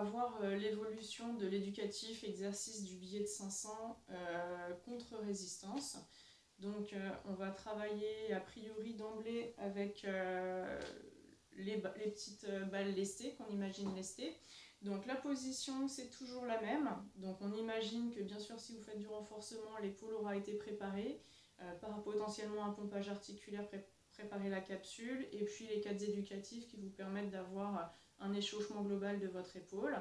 voir l'évolution de l'éducatif exercice du billet de 500 contre-résistance. Donc on va travailler a priori d'emblée avec les petites balles lestées qu'on imagine lestées. Donc la position c'est toujours la même. Donc on imagine que bien sûr si vous faites du renforcement, l'épaule aura été préparée, par potentiellement un pompage articulaire préparer la capsule, et puis les cadres éducatifs qui vous permettent d'avoir un échauffement global de votre épaule.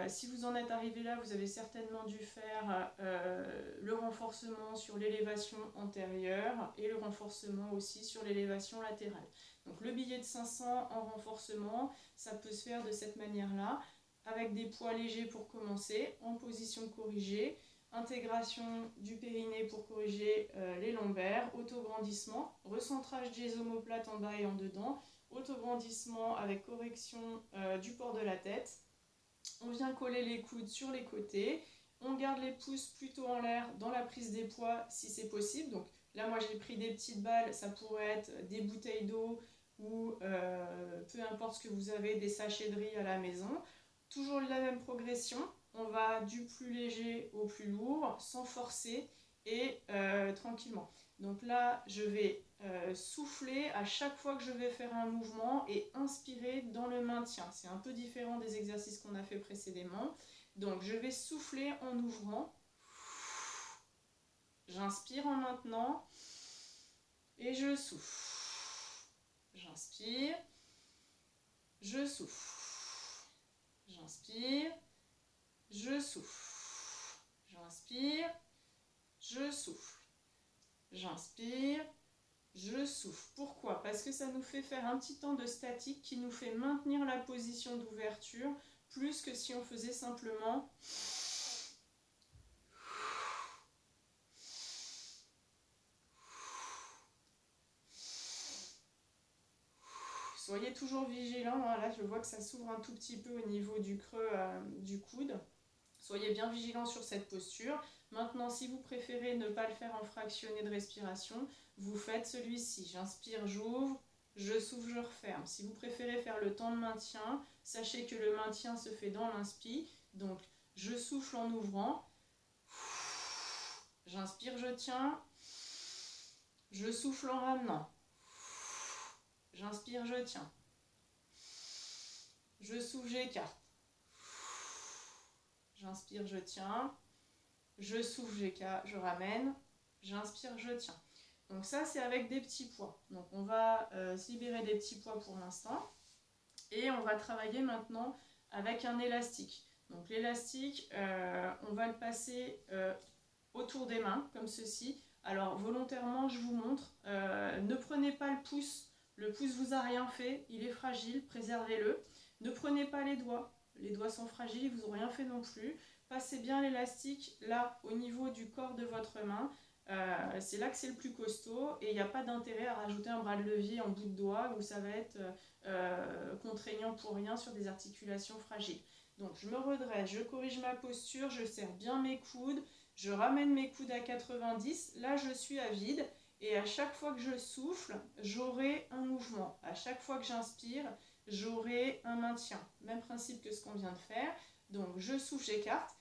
Si vous en êtes arrivé là, vous avez certainement dû faire le renforcement sur l'élévation antérieure et le renforcement aussi sur l'élévation latérale. Donc le billet de 500 en renforcement, ça peut se faire de cette manière-là, avec des poids légers pour commencer, en position corrigée, intégration du périnée pour corriger les lombaires, autograndissement, recentrage des omoplates en bas et en dedans, autograndissement avec correction du port de la tête. On vient coller les coudes sur les côtés, on garde les pouces plutôt en l'air dans la prise des poids si c'est possible. Donc là moi j'ai pris des petites balles, ça pourrait être des bouteilles d'eau ou peu importe ce que vous avez, des sachets de riz à la maison. Toujours la même progression, on va du plus léger au plus lourd sans forcer et tranquillement. Donc là je vais souffler à chaque fois que je vais faire un mouvement et inspirer dans le maintien. C'est un peu différent des exercices qu'on a fait précédemment. Donc je vais souffler en ouvrant, j'inspire en maintenant et je souffle. J'inspire, je souffle, j'inspire, je souffle, j'inspire, je souffle, j'inspire, je souffle. Pourquoi? Parce que ça nous fait faire un petit temps de statique qui nous fait maintenir la position d'ouverture plus que si on faisait simplement soyez toujours vigilants, hein. Là je vois que ça s'ouvre un tout petit peu au niveau du creux du coude. Soyez bien vigilants sur cette posture. Maintenant, si vous préférez ne pas le faire en fractionné de respiration, vous faites celui-ci. J'inspire, j'ouvre, je souffle, je referme. Si vous préférez faire le temps de maintien, sachez que le maintien se fait dans l'inspi. Donc, je souffle en ouvrant. J'inspire, je tiens. Je souffle en ramenant. J'inspire, je tiens. Je souffle, j'écarte. J'inspire, je tiens. Je souffle, je ramène. J'inspire, je tiens. Donc ça, c'est avec des petits poids. Donc on va se libérer des petits poids pour l'instant. Et on va travailler maintenant avec un élastique. Donc l'élastique, on va le passer autour des mains, comme ceci. Alors volontairement, je vous montre. Ne prenez pas le pouce. Le pouce vous a rien fait. Il est fragile. Préservez-le. Ne prenez pas les doigts. Les doigts sont fragiles. Ils vous ont rien fait non plus. Passez bien l'élastique là, au niveau du corps de votre main. C'est là que c'est le plus costaud et il n'y a pas d'intérêt à rajouter un bras de levier en bout de doigt où ça va être contraignant pour rien sur des articulations fragiles. Donc je me redresse, je corrige ma posture, je serre bien mes coudes, je ramène mes coudes à 90, là je suis à vide et à chaque fois que je souffle, j'aurai un mouvement. À chaque fois que j'inspire, j'aurai un maintien. Même principe que ce qu'on vient de faire. Donc je souffle, j'écarte,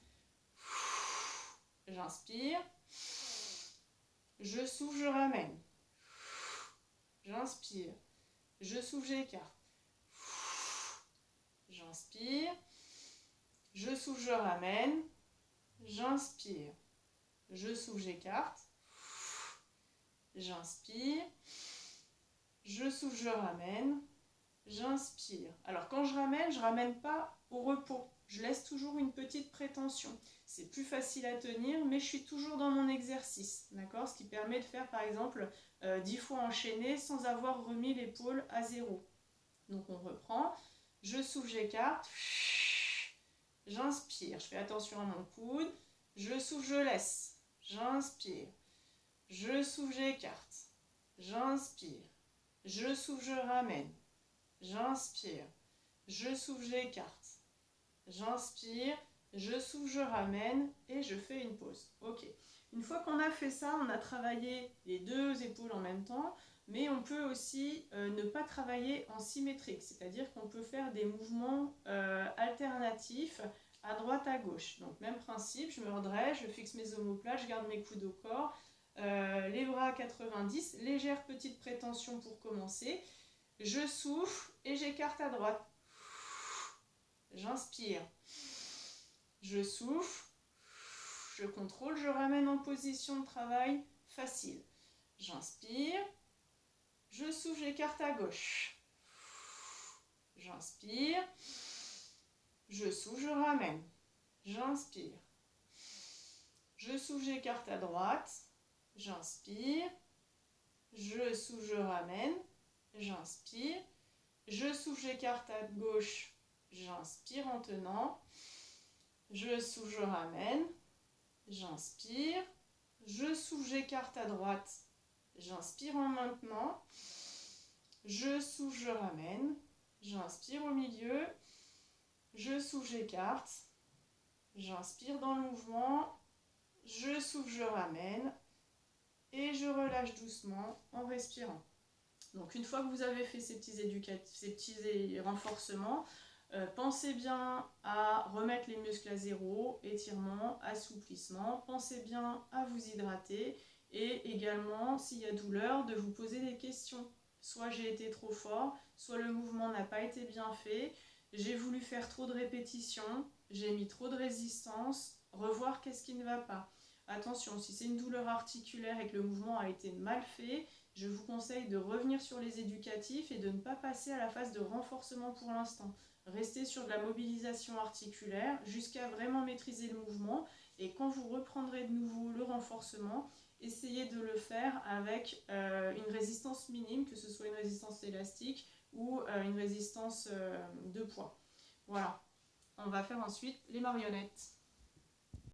j'inspire. Je souffle, je ramène. J'inspire. Je souffle, j'écarte. J'inspire. Je souffle, je ramène. J'inspire. Je souffle, j'écarte. J'inspire. Je souffle, je ramène. J'inspire. Alors quand je ramène pas au repos. Je laisse toujours une petite prétention. C'est plus facile à tenir, mais je suis toujours dans mon exercice. D'accord? Ce qui permet de faire par exemple 10 fois enchaîné sans avoir remis l'épaule à zéro. Donc on reprend. Je souffle, j'écarte. J'inspire. Je fais attention à mon coude. Je souffle, je laisse. J'inspire. Je souffle, j'écarte. J'inspire. Je souffle, je ramène. J'inspire. Je souffle, j'écarte. J'inspire, je souffle, je ramène et je fais une pause. Ok. Une fois qu'on a fait ça, on a travaillé les deux épaules en même temps. mais on peut aussi ne pas travailler en symétrique, c'est-à-dire qu'on peut faire des mouvements alternatifs à droite, à gauche. Donc même principe, je me redresse, je fixe mes omoplates, je garde mes coudes au corps, les bras à 90, légère petite prétention pour commencer. Je souffle et j'écarte à droite. J'inspire. Je souffle. Je contrôle, je ramène en position de travail facile. J'inspire. Je souffle, j'écarte à gauche. J'inspire. Je souffle, je ramène. J'inspire. Je souffle, j'écarte à droite. J'inspire. Je souffle, je ramène. J'inspire. Je souffle, j'écarte à gauche. J'inspire en tenant. Je souffle, je ramène. J'inspire. Je souffle, j'écarte à droite. J'inspire en maintenant. Je souffle, je ramène. J'inspire au milieu. Je souffle, j'écarte. J'inspire dans le mouvement. Je souffle, je ramène. Et je relâche doucement en respirant. Donc une fois que vous avez fait ces petits renforcements, pensez bien à remettre les muscles à zéro, étirement, assouplissement. Pensez bien à vous hydrater et également, s'il y a douleur, de vous poser des questions. Soit j'ai été trop fort, soit le mouvement n'a pas été bien fait, j'ai voulu faire trop de répétitions, j'ai mis trop de résistance, revoir qu'est-ce qui ne va pas. Attention, si c'est une douleur articulaire et que le mouvement a été mal fait, je vous conseille de revenir sur les éducatifs et de ne pas passer à la phase de renforcement pour l'instant. Restez sur de la mobilisation articulaire jusqu'à vraiment maîtriser le mouvement, et quand vous reprendrez de nouveau le renforcement, essayez de le faire avec une résistance minime, que ce soit une résistance élastique ou une résistance de poids. Voilà, on va faire ensuite les marionnettes.